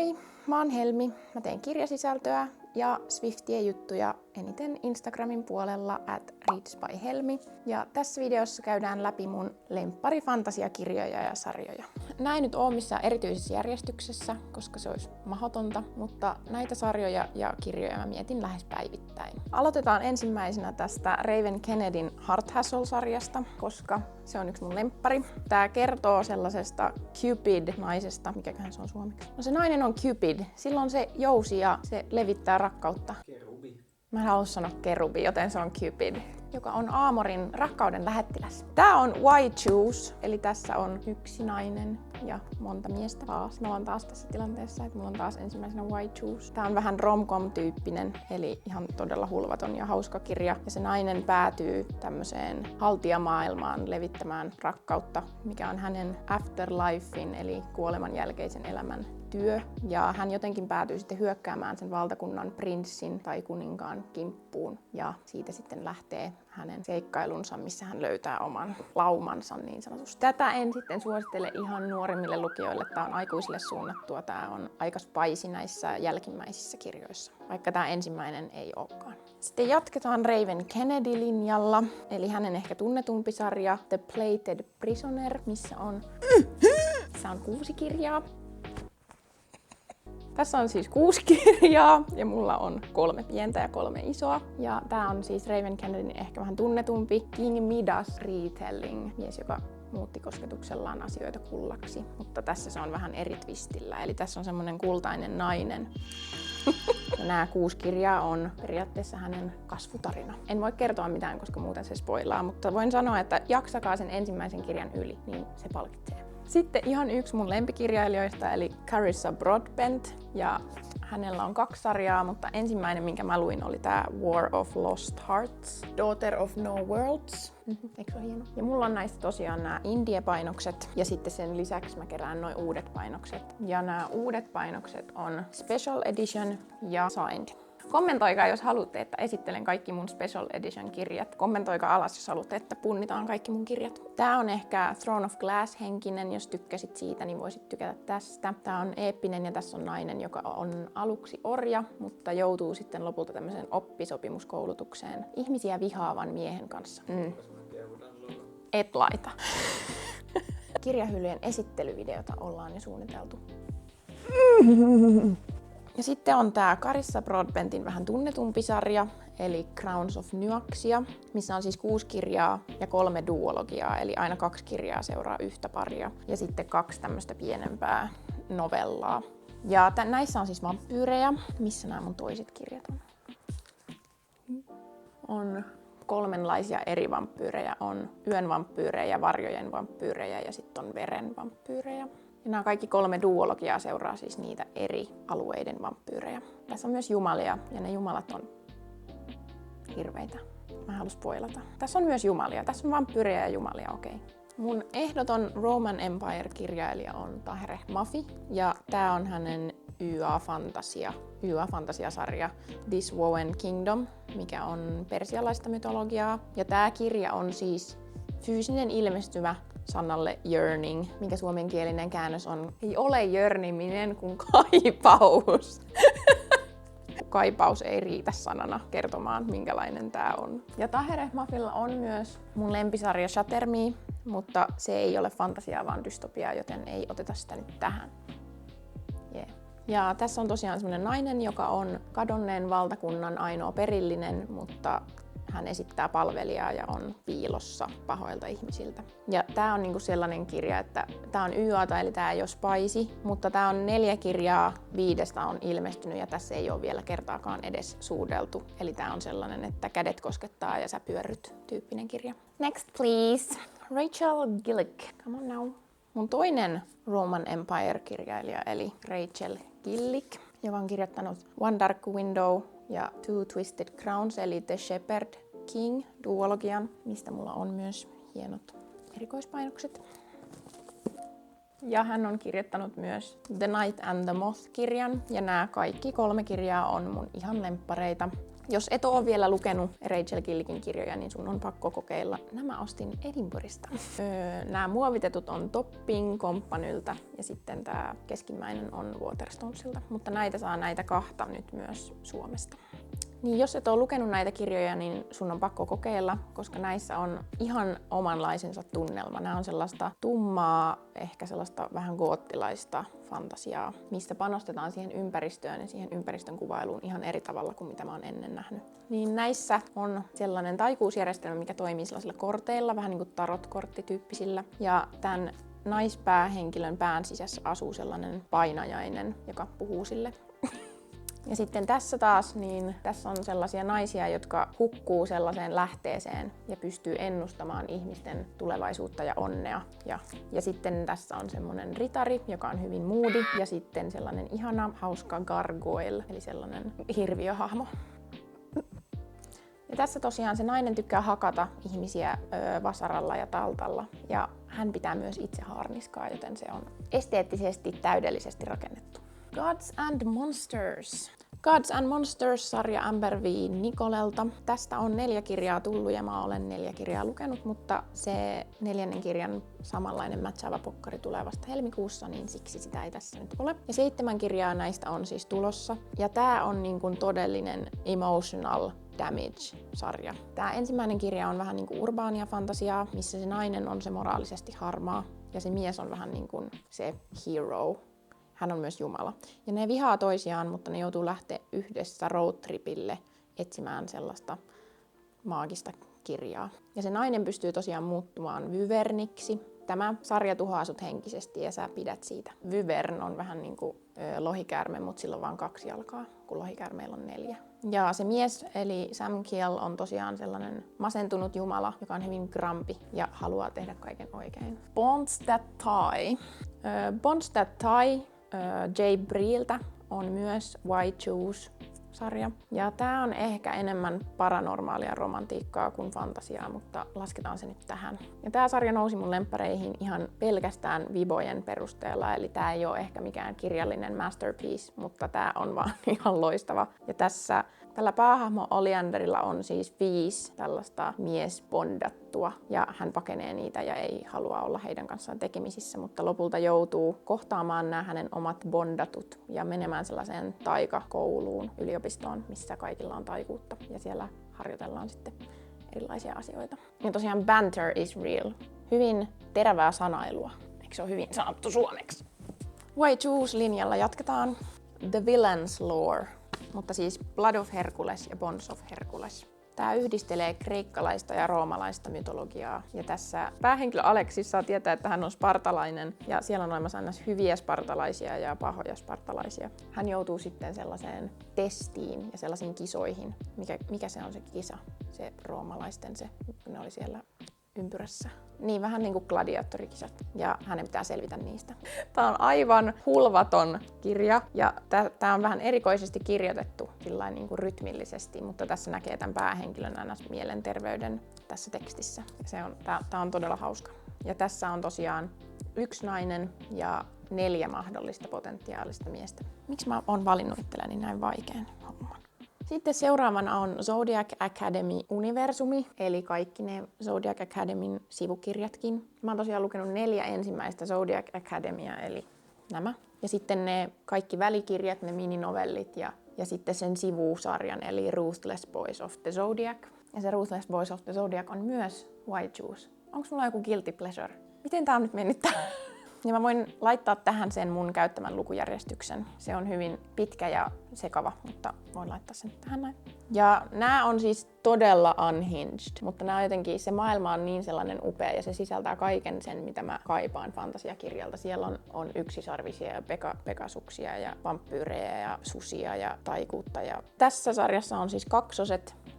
Moi, mä oon Helmi. Mä teen kirjasisältöä ja Swiftien juttuja eniten Instagramin puolella @readsbyhelmi. Ja tässä videossa käydään läpi mun lemppari-fantasiakirjoja ja sarjoja. Nää ei nyt oo missään erityisessä järjestyksessä, koska se olisi mahdotonta, mutta näitä sarjoja ja kirjoja mä mietin lähes päivittäin. Aloitetaan ensimmäisenä tästä Raven Kennedyn Heart Hassle-sarjasta, koska se on yksi mun lemppari. Tää kertoo sellaisesta Cupid-naisesta, mikäköhän se on suomeksi. No se nainen on Cupid, silloin se jousi ja se levittää rakkautta. Kerubi. Mä en halua sanoa kerubi, joten se on Cupid, joka on Aamorin rakkauden lähettiläs. Tää on Why Choose, eli tässä on yksi nainen ja monta miestä taas. Mä oon taas tässä tilanteessa, että mulla on taas ensimmäisenä Why Choose. Tää on vähän rom-com-tyyppinen, eli ihan todella hulvaton ja hauska kirja. Ja se nainen päätyy tämmöiseen haltijamaailmaan levittämään rakkautta, mikä on hänen afterlifein, eli kuoleman jälkeisen elämän työ, ja hän jotenkin päätyy sitten hyökkäämään sen valtakunnan prinssin tai kuninkaan kimppuun, ja siitä sitten lähtee hänen seikkailunsa, missä hän löytää oman laumansa niin sanotusti. Tätä en sitten suosittele ihan nuorimmille lukijoille, tämä on aikuisille suunnattua, tämä on aika spicy näissä jälkimmäisissä kirjoissa, vaikka tämä ensimmäinen ei olekaan. Sitten jatketaan Raven Kennedy-linjalla, eli hänen ehkä tunnetumpi sarja The Plated Prisoner, missä on 6 kirjaa. Tässä on siis 6 kirjaa ja mulla on 3 pientä ja 3 isoa. Ja tää on siis Raven Kennedyn ehkä vähän tunnetumpi King Midas retelling, mies, joka muutti kosketuksellaan asioita kullaksi. Mutta tässä se on vähän eri twistillä, eli tässä on semmonen kultainen nainen. Ja nämä 6 kirjaa on periaatteessa hänen kasvutarina. En voi kertoa mitään, koska muuten se spoilaa, mutta voin sanoa, että jaksakaa sen ensimmäisen kirjan yli, niin se palkitsee. Sitten ihan yksi mun lempikirjailijoista, eli Carissa Broadbent, ja hänellä on 2 sarjaa, mutta ensimmäinen, minkä mä luin, oli tää War of Lost Hearts, Daughter of No Worlds. Eikö se ole hieno? Ja mulla on näistä tosiaan nämä indie-painokset, ja sitten sen lisäksi mä kerään noin uudet painokset. Ja nämä uudet painokset on Special Edition ja Signed. Kommentoikaa, jos haluatte, että esittelen kaikki mun Special Edition kirjat. Kommentoikaa alas, jos haluatte, että punnitaan kaikki mun kirjat. Tää on ehkä Throne of Glass -henkinen, jos tykkäsit siitä, niin voisit tykätä tästä. Tää on eeppinen ja tässä on nainen, joka on aluksi orja, mutta joutuu sitten lopulta tämmöiseen oppisopimuskoulutukseen ihmisiä vihaavan miehen kanssa. Et laita. Kirjahyllyjen esittelyvideota ollaan jo suunniteltu. Ja sitten on tää Carissa Broadbentin vähän tunnetumpi sarja, eli Crowns of Nyaxia, missä on siis 6 kirjaa ja 3 duologiaa, eli aina 2 kirjaa seuraa yhtä paria. Ja sitten 2 tämmöistä pienempää novellaa. Ja näissä on siis vampyyrejä. Missä nämä mun toiset kirjat on? On 3 eri vampyyrejä. On yön vampyyrejä, varjojen vampyyrejä ja sitten on veren vampyyrejä. Ja nämä kaikki 3 duologiaa seuraa siis niitä eri alueiden vampyyrejä. Tässä on myös jumalia, ja ne jumalat on hirveitä. Mä en halua spoilata. Tässä on myös jumalia. Tässä on vampyyrejä ja jumalia, okei. Mun ehdoton Roman Empire-kirjailija on Tahereh Mafi, ja tää on hänen YA-fantasiasarja This Woven Kingdom, mikä on persialaista mytologiaa. Ja tää kirja on siis fyysinen ilmestymä sanalle yearning, minkä suomenkielinen käännös on ei ole yearniminen kuin kaipaus. Kaipaus ei riitä sanana kertomaan, minkälainen tää on. Ja Tahereh Mafilla on myös mun lempisarja Shatter Me, mutta se ei ole fantasiaa vaan dystopiaa, joten ei oteta sitä nyt tähän. Yeah. Ja tässä on tosiaan semmonen nainen, joka on kadonneen valtakunnan ainoa perillinen, mutta hän esittää palvelijaa ja on piilossa pahoilta ihmisiltä. Ja tää on niinku sellainen kirja, että tää on YAta, eli tää ei ole spicy, mutta tää on 4 kirjaa, 5 on ilmestynyt ja tässä ei ole vielä kertaakaan edes suudeltu. Eli tää on sellainen, että kädet koskettaa ja sä pyörryt -tyyppinen kirja. Next please. Rachel Gillick. Come on now. Mun toinen Roman Empire-kirjailija, eli Rachel Gillick, joka on kirjoittanut One Dark Window ja Two Twisted Crowns, eli The Shepherd King duologian, mistä mulla on myös hienot erikoispainokset. Ja hän on kirjoittanut myös The Night and the Moth -kirjan, ja nämä kaikki 3 kirjaa on mun ihan lemppareita. Jos et ole vielä lukenut Rachel Gilligin kirjoja, niin sun on pakko kokeilla. Nämä ostin Edinburghista. Nämä muovitetut on Topping Companylta ja sitten tämä keskimmäinen on Waterstonesilta. Mutta näitä kahta nyt myös Suomesta. Niin jos et ole lukenut näitä kirjoja, niin sun on pakko kokeilla, koska näissä on ihan omanlaisensa tunnelma. Nämä on sellaista tummaa, ehkä sellaista vähän goottilaista fantasiaa, missä panostetaan siihen ympäristöön ja siihen ympäristön kuvailuun ihan eri tavalla kuin mitä mä oon ennen nähnyt. Niin näissä on sellainen taikuusjärjestelmä, mikä toimii sellaisilla korteilla, vähän niin kuin tarot-korttityyppisillä. Ja tämän naispäähenkilön pään sisässä asuu sellainen painajainen, joka puhuu sille. Ja sitten tässä taas, niin tässä on sellaisia naisia, jotka hukkuu sellaiseen lähteeseen ja pystyy ennustamaan ihmisten tulevaisuutta ja onnea. Ja sitten tässä on semmoinen ritari, joka on hyvin moody, ja sitten sellainen ihana, hauska gargoyle, eli sellainen hirviöhahmo. Ja tässä tosiaan se nainen tykkää hakata ihmisiä vasaralla ja taltalla, ja hän pitää myös itse haarniskaa, joten se on esteettisesti täydellisesti rakennettu. Gods and Monsters. Gods and Monsters-sarja Amber V. Nicolelta. Tästä on 4 kirjaa tullut ja mä olen 4 kirjaa lukenut, mutta se 4. kirjan samanlainen mätsäävä pokkari tulee vasta helmikuussa, niin siksi sitä ei tässä nyt ole. Ja 7 kirjaa näistä on siis tulossa. Ja tää on niin kuin todellinen emotional damage-sarja. Tää ensimmäinen kirja on vähän niin kuin urbaania fantasiaa, missä se nainen on se moraalisesti harmaa ja se mies on vähän niin kuin se hero. Hän on myös Jumala. Ja ne vihaa toisiaan, mutta ne joutuu lähteä yhdessä roadtripille etsimään sellaista maagista kirjaa. Ja se nainen pystyy tosiaan muuttumaan vyverniksi. Tämä sarja tuhoaa sut henkisesti ja sä pidät siitä. Vyvern on vähän niin kuin lohikäärme, mutta sillä on vain 2 jalkaa, kun lohikäärmeillä on 4. Ja se mies, eli Sam Kiel, on tosiaan sellainen masentunut jumala, joka on hyvin grumpy ja haluaa tehdä kaiken oikein. Bonds That Tie. Bonds That Tie Jay Breeltä on myös Why Choose-sarja. Ja tää on ehkä enemmän paranormaalia romantiikkaa kuin fantasiaa, mutta lasketaan se nyt tähän. Ja tää sarja nousi mun lemppareihin ihan pelkästään vibojen perusteella, eli tää ei ole ehkä mikään kirjallinen masterpiece, mutta tää on vaan ihan loistava. Ja tällä päähahmo Oleanderilla on siis 5 tällaista miesbondattua ja hän pakenee niitä ja ei halua olla heidän kanssaan tekemisissä, mutta lopulta joutuu kohtaamaan nämä hänen omat bondatut ja menemään sellaiseen taikakouluun, yliopistoon, missä kaikilla on taikuutta ja siellä harjoitellaan sitten erilaisia asioita. Ja tosiaan banter is real. Hyvin terävää sanailua. Eikö se ole hyvin sanottu suomeksi? Why Choose-linjalla jatketaan. The Villain's Lore. Mutta siis Blood of Hercules ja Bonds of Hercules. Tää yhdistelee kreikkalaista ja roomalaista mytologiaa. Ja tässä päähenkilö Alexis saa tietää, että hän on spartalainen. Ja siellä on olemassa aina hyviä spartalaisia ja pahoja spartalaisia. Hän joutuu sitten sellaiseen testiin ja sellaisiin kisoihin. Mikä se on se kisa? Se roomalaisten se, kun ne oli siellä ympyrässä. Niin, vähän niin kuin gladiaattorikisat. Ja hänen pitää selvitä niistä. Tää on aivan hulvaton kirja. Ja tää on vähän erikoisesti kirjoitettu sillain niin kuin rytmillisesti, mutta tässä näkee tämän päähenkilön mielenterveyden tässä tekstissä. Tää on todella hauska. Ja tässä on tosiaan 1 nainen ja 4 mahdollista potentiaalista miestä. Miksi mä oon valinnut itselleni näin vaikean homman? Sitten seuraavana on Zodiac Academy-universumi, eli kaikki ne Zodiac Academyn sivukirjatkin. Mä oon tosiaan lukenut 4 ensimmäistä Zodiac Academya, eli nämä. Ja sitten ne kaikki välikirjat, ne mininovellit ja sitten sen sivusarjan, eli Ruthless Boys of the Zodiac. Ja se Ruthless Boys of the Zodiac on myös Why Choose. Onko mulla joku guilty pleasure? Miten tää on nyt mennyt tähän? Ja mä voin laittaa tähän sen mun käyttämän lukujärjestyksen. Se on hyvin pitkä ja sekava, mutta voin laittaa sen tähän näin. Ja nämä on siis todella unhinged, mutta nämä jotenkin, se maailma on niin sellainen upea ja se sisältää kaiken sen, mitä mä kaipaan fantasiakirjalta. Siellä on yksisarvisia ja pekasuksia ja vampyyrejä ja susia ja taikuutta. Ja tässä sarjassa on siis 2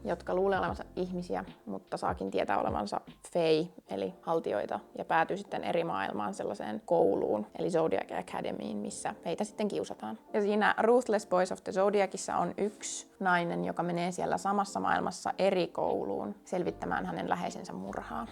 jotka luulee olevansa ihmisiä, mutta saakin tietää olevansa fey, eli haltioita, ja päätyy sitten eri maailmaan sellaiseen kouluun, eli Zodiac Academyin, missä heitä sitten kiusataan. Ja siinä Ruthless Boys of the Zodiacissa on 1 nainen, joka menee siellä samassa maailmassa eri kouluun selvittämään hänen läheisensä murhaa.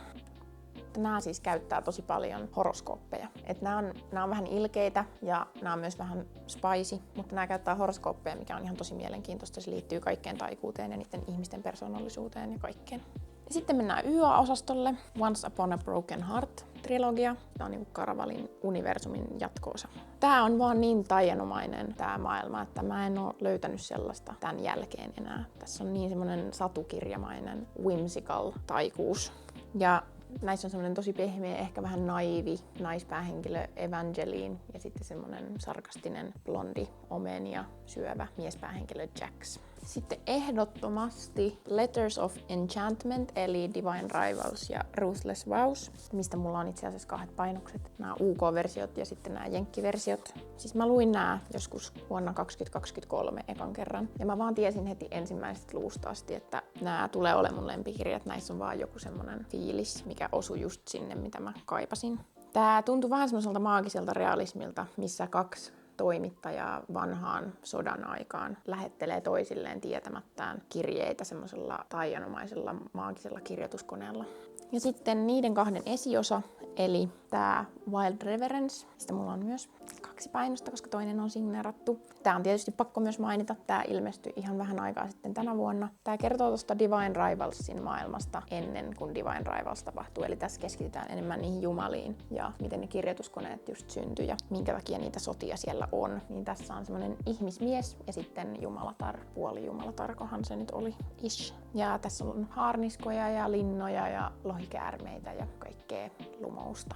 mutta nämä siis käyttää tosi paljon horoskooppeja. Et nämä on vähän ilkeitä ja nämä on myös vähän spicy, mutta nämä käyttää horoskooppeja, mikä on ihan tosi mielenkiintoista. Se liittyy kaikkeen taikuuteen ja niiden ihmisten persoonallisuuteen ja kaikkeen. Ja sitten mennään YA-osastolle. Once Upon a Broken Heart-trilogia. Tämä on niinku Caravalin universumin jatko-osa. Tää on vaan niin taianomainen tää maailma, että mä en oo löytänyt sellaista tämän jälkeen enää. Tässä on niin semmonen satukirjamainen whimsical taikuus. Ja näissä on semmoinen tosi pehmeä, ehkä vähän naivi naispäähenkilö Evangeline ja sitten semmoinen sarkastinen blondi omenia syövä miespäähenkilö Jax. Sitten ehdottomasti Letters of Enchantment eli Divine Rivals ja Ruthless Vows, mistä mulla on itse asiassa 2 painokset. Nämä UK-versiot ja sitten nämä Jenkki-versiot. Siis mä luin nämä joskus vuonna 2023 ekan kerran. Ja mä vaan tiesin heti ensimmäisestä luusta asti, että nämä tulee olemaan mun lempikirjat. Näissä on vaan joku semmonen fiilis, mikä osui just sinne, mitä mä kaipasin. Tää tuntui vähän semmoiselta maagiselta realismilta, missä 2 toimittajaa vanhaan sodan aikaan lähettelee toisilleen tietämättään kirjeitä semmoisella taianomaisella maagisella kirjoituskoneella. Ja sitten niiden 2 esiosa, eli tää Wild Reverence, mistä mulla on myös 2 painosta, koska toinen on signeerattu. Tää on tietysti pakko myös mainita, tää ilmestyi ihan vähän aikaa sitten tänä vuonna. Tää kertoo tuosta Divine Rivalsin maailmasta ennen kuin Divine Rivals tapahtuu, eli tässä keskitytään enemmän niihin jumaliin ja miten ne kirjoituskoneet just syntyi ja minkä takia niitä sotia siellä on. Niin tässä on semmonen ihmismies ja sitten jumalatar, puolijumalatarkohan se nyt oli ish. Ja tässä on haarniskoja ja linnoja ja lohikäärmeitä ja kaikkea lumousta.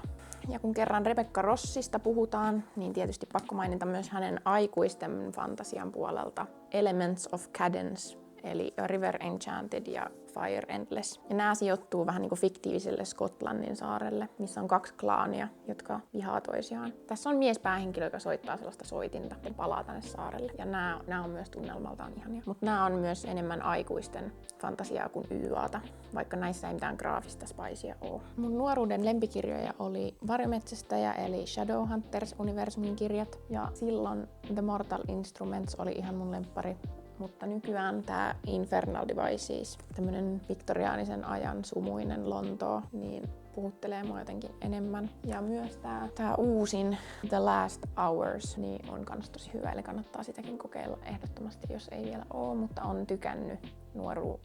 Ja kun kerran Rebecca Rossista puhutaan, niin tietysti pakko mainita myös hänen aikuisten fantasian puolelta Elements of Cadence, eli A River Enchanted ja Fire Endless. Ja nämä sijoittuu vähän niin kuin fiktiiviselle Skotlannin saarelle, missä on 2 klaania, jotka vihaa toisiaan. Tässä on miespäähenkilö, joka soittaa sellaista soitinta ja palaa tänne saarelle. Ja nämä on myös tunnelmaltaan ihania. Mutta nämä on myös enemmän aikuisten fantasiaa kuin YAta, vaikka näissä ei mitään graafista spicea ole. Mun nuoruuden lempikirjoja oli Varjometsästäjä eli Shadowhunters-universumin kirjat. Ja silloin The Mortal Instruments oli ihan mun lemppari. Mutta nykyään tää Infernal Devices, tämmönen viktoriaanisen ajan sumuinen Lontoo, niin puhuttelee mua jotenkin enemmän. Ja myös tää uusin The Last Hours niin on kans tosi hyvä, eli kannattaa sitäkin kokeilla ehdottomasti, jos ei vielä oo, mutta on tykännyt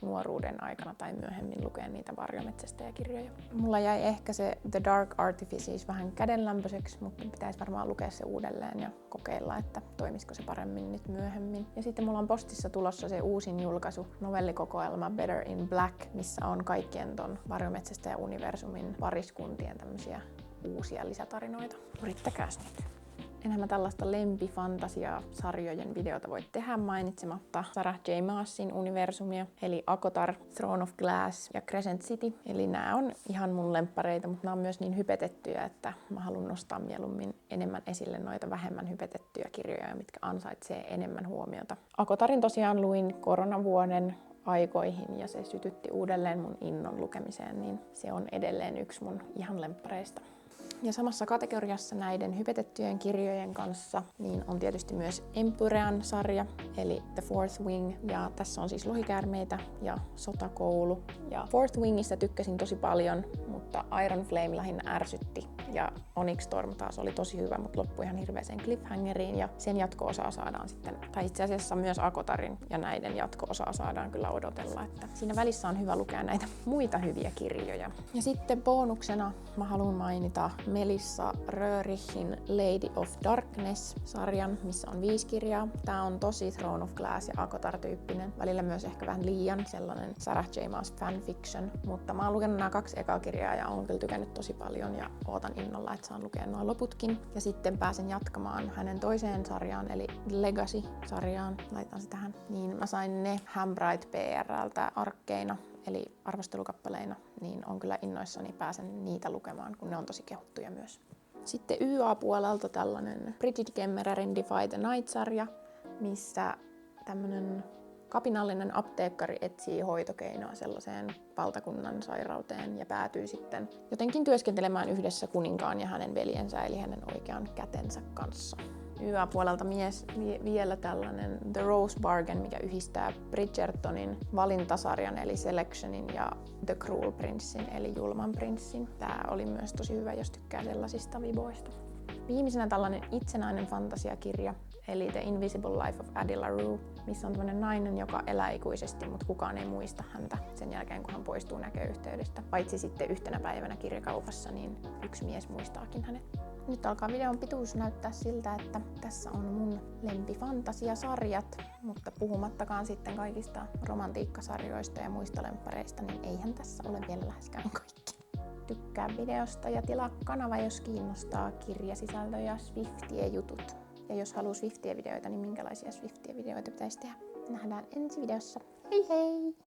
nuoruuden aikana tai myöhemmin lukea niitä Varjometsästäjäkirjoja. Mulla jäi ehkä se The Dark Artifices vähän kädenlämpöiseksi, mutta pitäisi varmaan lukea se uudelleen ja kokeilla, että toimisiko se paremmin nyt myöhemmin. Ja sitten mulla on postissa tulossa se uusin julkaisu, novellikokoelma Better in Black, missä on kaikkien ton Varjometsästäjä-universumin pariskuntien tämmöisiä uusia lisätarinoita. Yrittäkääs nyt. Enhän mä tällaista lempifantasia-sarjojen videota voi tehdä mainitsematta Sarah J. Maasin universumia, eli ACOTAR, Throne of Glass ja Crescent City. Eli nämä on ihan mun lemppareita, mutta nämä on myös niin hypetettyjä, että mä haluan nostaa mieluummin enemmän esille noita vähemmän hypetettyjä kirjoja, mitkä ansaitsee enemmän huomiota. ACOTARin tosiaan luin koronavuoden aikoihin ja se sytytti uudelleen mun innon lukemiseen, niin se on edelleen yksi mun ihan lemppareista. Ja samassa kategoriassa näiden hypetettyjen kirjojen kanssa niin on tietysti myös Empyrean sarja, eli The Fourth Wing. Ja tässä on siis lohikäärmeitä ja sotakoulu. Ja Fourth Wingistä tykkäsin tosi paljon, mutta Iron Flame lähinnä ärsytti. Ja Onyx Storm taas oli tosi hyvä, mutta loppui ihan hirveeseen cliffhangeriin. Ja sen jatko-osaa saadaan sitten, tai itse asiassa myös ACOTARin ja näiden jatko-osaa saadaan kyllä odotella. Että siinä välissä on hyvä lukea näitä muita hyviä kirjoja. Ja sitten bonuksena mä haluan mainita Melissa Röhrichin Lady of Darkness-sarjan, missä on 5 kirjaa. Tää on tosi Throne of Glass ja ACOTAR-tyyppinen. Välillä myös ehkä vähän liian sellainen Sarah J. Maas fanfiction. Mutta mä oon lukenut nämä 2 ekaa kirjaa ja oon kyllä tykännyt tosi paljon ja ootan innolla, että saan lukea nuo loputkin. Ja sitten pääsen jatkamaan hänen toiseen sarjaan, eli Legacy-sarjaan. Laitan se tähän. Niin mä sain ne Hambright PR:ltä arkkeina, eli arvostelukappaleina, niin on kyllä innoissani, pääsen niitä lukemaan, kun ne on tosi kehuttuja myös. Sitten YA-puolelta tällainen Bridget Kemmererin Defy the Night-sarja, missä tämmönen kapinallinen apteekkari etsii hoitokeinoa sellaiseen valtakunnan sairauteen ja päätyy sitten jotenkin työskentelemään yhdessä kuninkaan ja hänen veljensä eli hänen oikean kätensä kanssa. YA-puolelta vielä tällainen The Rose Bargain, mikä yhdistää Bridgertonin valintasarjan eli Selectionin ja The Cruel Princein eli Julman prinssin. Tää oli myös tosi hyvä, jos tykkää sellaisista viboista. Viimeisenä tällainen itsenäinen fantasiakirja, eli The Invisible Life of Addie LaRue, missä on tämmöinen nainen, joka elää ikuisesti, mutta kukaan ei muista häntä sen jälkeen, kun hän poistuu näköyhteydestä. Paitsi sitten yhtenä päivänä kirjakaupassa, niin yksi mies muistaakin hänet. Nyt alkaa videon pituus näyttää siltä, että tässä on mun lempifantasiasarjat, mutta puhumattakaan sitten kaikista romantiikkasarjoista ja muista lemppareista, niin eihän tässä ole vielä läheskään kaikki. Tykkää videosta ja tilaa kanava, jos kiinnostaa kirjasisältö ja Swiftien jutut. Ja jos haluaa Swiftien videoita, niin minkälaisia Swiftien videoita pitäisi tehdä? Nähdään ensi videossa. Hei hei!